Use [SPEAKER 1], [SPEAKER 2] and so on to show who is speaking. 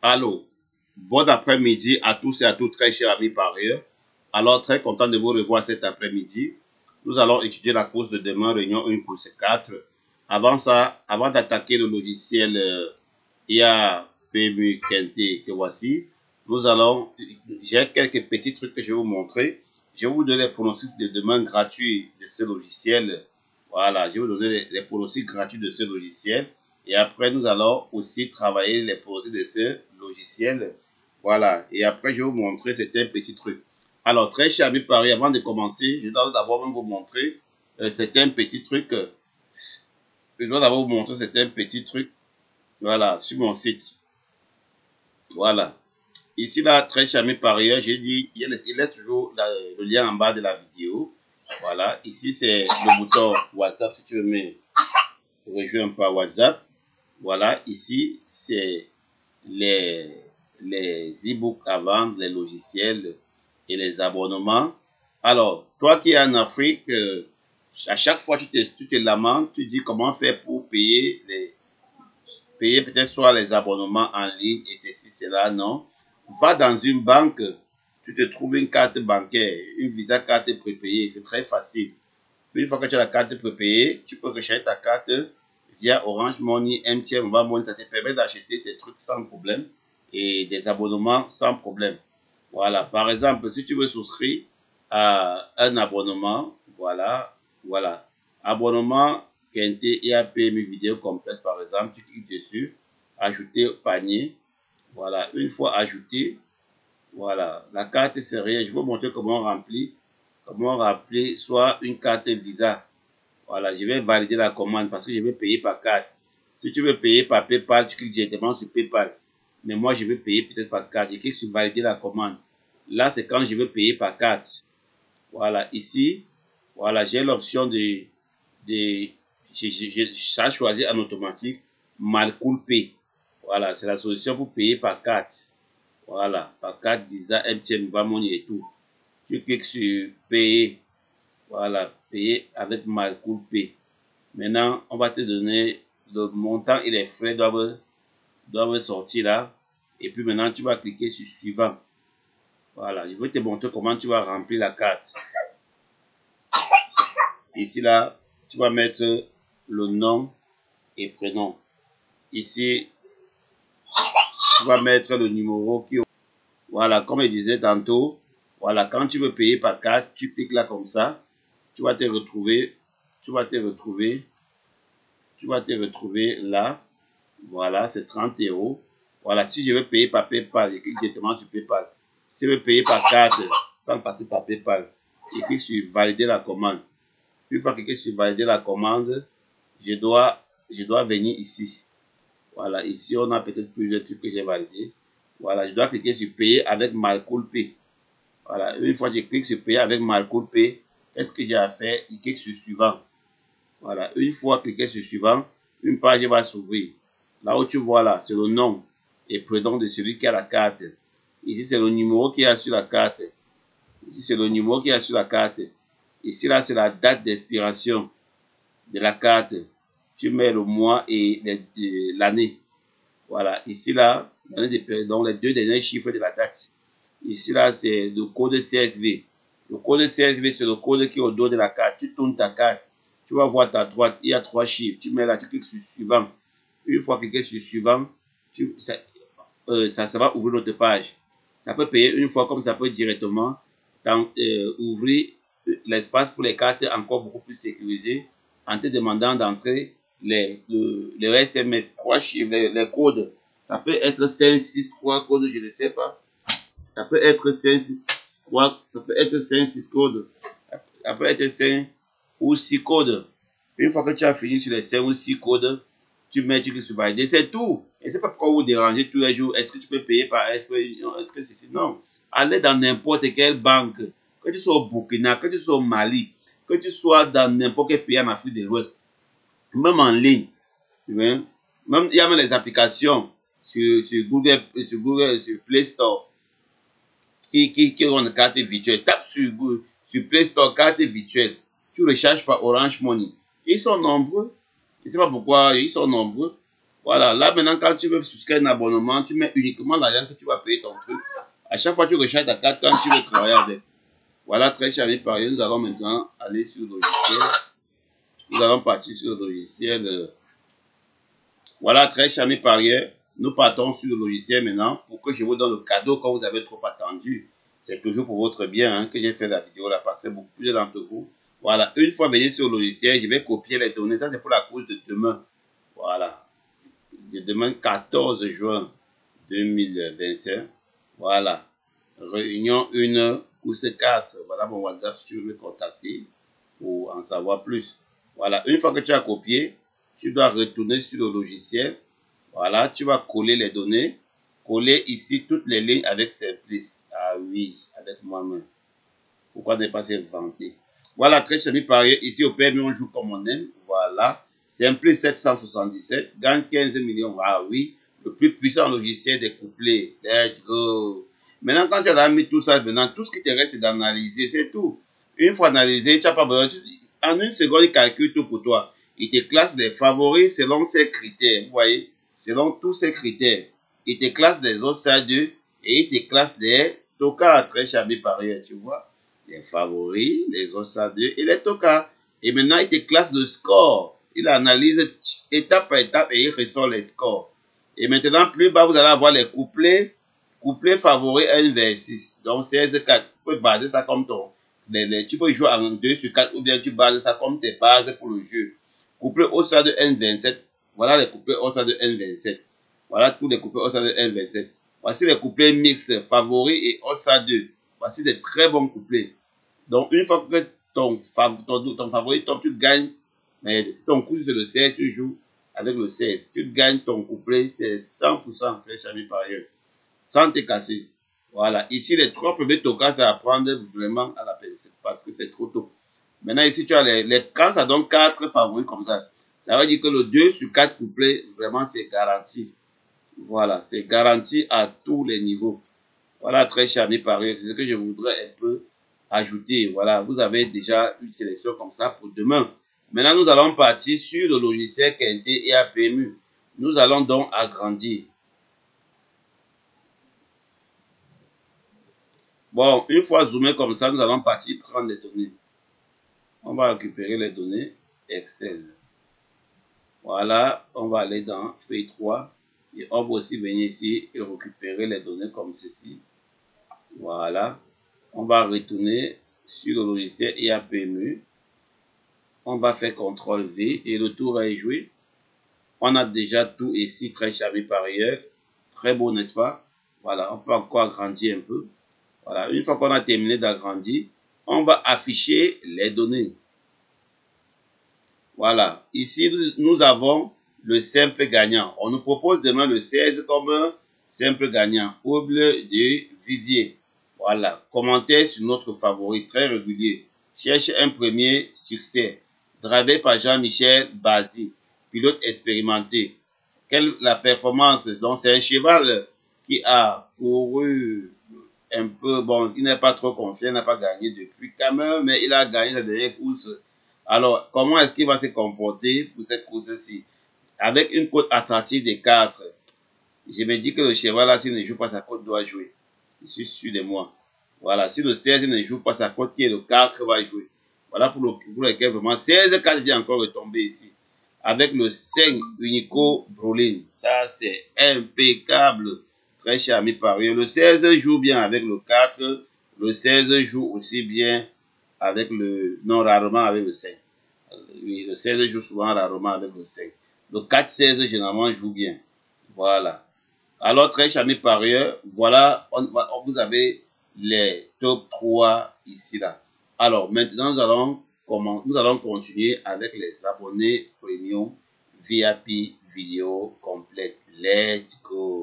[SPEAKER 1] Allô, bon après-midi à tous et à toutes, très chers amis parieurs. Alors, très content de vous revoir cet après-midi. Nous allons étudier la course de demain, réunion 1 course 4. Avant ça, avant d'attaquer le logiciel IA PMU Quinté que voici, j'ai quelques petits trucs que je vais vous montrer. Je vais vous donner les pronostics de demain gratuits de ce logiciel. Voilà, je vais vous donner les pronostics gratuits de ce logiciel. Et après, nous allons aussi travailler les pronostics de ce logiciel. Voilà. Et après, je vais vous montrer certains petits trucs. Alors, très chers amis paris, avant de commencer, je dois d'abord vous montrer certains petits trucs. Je dois d'abord vous montrer certains petits trucs. Voilà, sur mon site. Voilà. Ici, là, très chers amis parieurs, j'ai dit, il laisse toujours le lien en bas de la vidéo. Voilà. Ici, c'est le bouton WhatsApp, si tu veux me rejoindre par WhatsApp. Voilà. Ici, c'est les e-books à vendre, les logiciels et les abonnements. Alors, toi qui es en Afrique, à chaque fois tu te lamentes, tu dis comment faire pour payer peut-être soit les abonnements en ligne et ceci, cela, non. Va dans une banque, tu te trouves une carte bancaire, une Visa carte prépayée, c'est très facile. Une fois que tu as la carte prépayée, tu peux recharger ta carte via Orange Money, MTN, Mobile Money, ça te permet d'acheter des trucs sans problème et des abonnements sans problème. Voilà, par exemple, si tu veux souscrire à un abonnement, voilà, abonnement Quinté et PMU vidéo complète, par exemple, tu cliques dessus, ajouter au panier, voilà, une fois ajouté, voilà, la carte sérielle, je vais vous montrer comment remplir soit une carte Visa. Voilà, je vais valider la commande parce que je vais payer par carte. Si tu veux payer par PayPal, tu cliques directement sur PayPal. Mais moi, je vais payer peut-être par carte. Je clique sur valider la commande. Là, c'est quand je veux payer par carte. Voilà, ici, voilà, j'ai l'option ça choisi en automatique, Malcool Pay. Voilà, c'est la solution pour payer par carte. Voilà, par carte Visa, MTN, Mobile Money et tout. Tu cliques sur payer. Voilà, payer avec Malcool Pay. Maintenant, on va te donner le montant et les frais doivent sortir là. Et puis maintenant, tu vas cliquer sur suivant. Voilà, je vais te montrer comment tu vas remplir la carte. Ici, là, tu vas mettre le nom et prénom. Ici, tu vas mettre le numéro qui... Voilà, comme je disais tantôt, voilà, quand tu veux payer par carte, tu cliques là comme ça. Tu vas te retrouver là. Voilà, c'est 30 €. Voilà, si je veux payer par PayPal, je clique directement sur PayPal. Si je veux payer par carte, sans passer par PayPal, je clique sur valider la commande. Une fois que je clique sur valider la commande, je dois venir ici. Voilà, ici on a peut-être plusieurs trucs que j'ai validés. Voilà, je dois cliquer sur payer avec Malcool Pay. Voilà, une fois que je clique sur payer avec Malcool Pay, qu'est-ce que j'ai à faire? Je clique sur suivant. Voilà, une fois cliqué sur suivant, une page va s'ouvrir. Là où tu vois là, c'est le nom et prénom de celui qui a la carte. Ici, c'est le numéro qui est sur la carte. Ici, c'est le numéro qui est sur la carte. Ici, là, c'est la date d'expiration de la carte. Tu mets le mois et l'année. Voilà, ici, là, donc les deux derniers chiffres de la date. Ici, là, c'est le code CSV. Le code CSV, c'est le code qui est au dos de la carte. Tu tournes ta carte. Tu vas voir à droite, il y a 3 chiffres. Tu mets là, tu cliques sur suivant. Une fois que tu cliques sur suivant, ça va ouvrir notre page. Ça peut payer une fois comme ça peut directement ouvrir l'espace pour les cartes encore beaucoup plus sécurisées en te demandant d'entrer les SMS, 3 chiffres, les codes. Ça peut être 5, 6, 3 codes, je ne sais pas. Ça peut être 5, 6, 3, ça peut être 5, 6 codes. Ça peut être 5 ou 6 codes. Une fois que tu as fini sur les 5 ou 6 codes, tu cliques sur valider, c'est tout. Et c'est pas pourquoi vous dérangez tous les jours. Est-ce que tu peux payer par est-ce que c'est non. Allez dans n'importe quelle banque, que tu sois au Burkina, que tu sois au Mali, que tu sois dans n'importe quel pays en Afrique de l'Ouest, même en ligne. Même il y a même les applications sur Google, sur Play Store qui ont une carte virtuelle. Tape sur Play Store carte virtuelle. Tu recharges par Orange Money. Ils sont nombreux. Je ne sais pas pourquoi ils sont nombreux. Voilà, là maintenant, quand tu veux souscrire un abonnement, tu mets uniquement l'argent que tu vas payer ton truc. À chaque fois, tu recharges ta carte quand tu veux travailler avec. Voilà, très cher ami parieur, nous allons maintenant aller sur le logiciel. Nous allons partir sur le logiciel. Voilà, très cher ami parieur, nous partons sur le logiciel maintenant pour que je vous donne le cadeau quand vous avez trop attendu. C'est toujours pour votre bien hein, que j'ai fait la vidéo là, parce que beaucoup plus d'entre vous. Voilà, une fois venu sur le logiciel, je vais copier les données. Ça, c'est pour la course de demain. Voilà, de demain 14 juin 2025. Voilà, réunion 1, course 4. Voilà mon WhatsApp si tu veux me contacter pour en savoir plus. Voilà, une fois que tu as copié, tu dois retourner sur le logiciel. Voilà, tu vas coller les données. Coller ici toutes les lignes avec Simplice. Ah oui, avec moi-même. Pourquoi ne pas s'inventer? Voilà, très cher ami parieur. Ici au PMU, on joue comme on aime. Voilà. Simplice 777. Gagne 15 millions. Ah oui. Le plus puissant logiciel des couplets. Let's go. Maintenant, quand tu as mis tout ça, maintenant, tout ce qui te reste, c'est d'analyser. C'est tout. Une fois analysé, tu n'as pas besoin. En une seconde, il calcule tout pour toi. Il te classe des favoris selon ses critères. Vous voyez? Selon tous ces critères. Il te classe des OSA2 et il te classe les tokas très chabés par ailleurs. Tu vois? Les favoris, les OSA2 et les tokas. Et maintenant, il te classe le score. Il analyse étape par étape et il ressort les scores. Et maintenant, plus bas, vous allez avoir les couplets. Couplet favori 1 vers 6. Donc 16, 4. Tu peux baser ça comme ton. Tu peux jouer en 2 sur 4 ou bien tu bases ça comme tes bases pour le jeu. Couplet au stade de 1,27. Voilà les couplets au stade de 1,27. Voilà tous les couplets au stade de 1,27. Voici les couplets mixtes, favoris et au stade 2. Voici des très bons couplets. Donc une fois que ton favori tombe, tu gagnes. Mais si ton coup c'est le 16, tu joues avec le 16. Tu gagnes ton couplet, c'est 100% très charmé par ailleurs. Sans te casser. Voilà. Ici, les 3 premiers tokas, c'est à prendre vraiment à la peine. Parce que c'est trop tôt. Maintenant, ici, tu as quand ça donne 4 favoris comme ça veut dire que le 2 sur 4 couplets, vraiment, c'est garanti. Voilà. C'est garanti à tous les niveaux. Voilà, très cher ami parieur. C'est ce que je voudrais un peu ajouter. Voilà. Vous avez déjà une sélection comme ça pour demain. Maintenant, nous allons partir sur le logiciel Quinté et APMU. Nous allons donc agrandir. Bon, une fois zoomé comme ça, nous allons partir prendre les données. On va récupérer les données Excel. Voilà, on va aller dans feuille 3 et on va aussi venir ici et récupérer les données comme ceci. Voilà, on va retourner sur le logiciel IAPMU. On va faire CTRL V et le tour est joué. On a déjà tout ici très charmé par ailleurs. Très beau, n'est-ce pas? Voilà, on peut encore agrandir un peu. Voilà, une fois qu'on a terminé d'agrandir, on va afficher les données. Voilà, ici nous avons le simple gagnant. On nous propose demain le 16 comme simple gagnant. Ouble de Vivier. Voilà, commentaire sur notre favori très régulier. Cherche un premier succès. Dravé par Jean-Michel Bazi, pilote expérimenté. Quelle la performance? Donc c'est un cheval qui a couru un peu, bon, il n'est pas trop confiant, il n'a pas gagné depuis quand même, mais il a gagné la dernière course. Alors, comment est-ce qu'il va se comporter pour cette course-ci? Avec une cote attractive de 4, je me dis que le cheval là, s'il ne joue pas sa cote, doit jouer. Je suis sûr de moi. Voilà, si le 16 ne joue pas sa cote, qui est le 4 va jouer. Voilà pour lequel vraiment 16-4 vient encore retomber ici. Avec le 5 Unico Brolin. Ça, c'est impeccable. Très cher ami parieur. Le 16 joue bien avec le 4. Le 16 joue aussi bien avec le... Non, rarement avec le 5. Oui, le 16 joue souvent rarement avec le 5. Le 4-16 généralement joue bien. Voilà. Alors, très cher ami parieur, voilà, vous avez les top 3 ici là. Alors, maintenant, nous allons continuer avec les abonnés premium VIP vidéo complète. Let's go.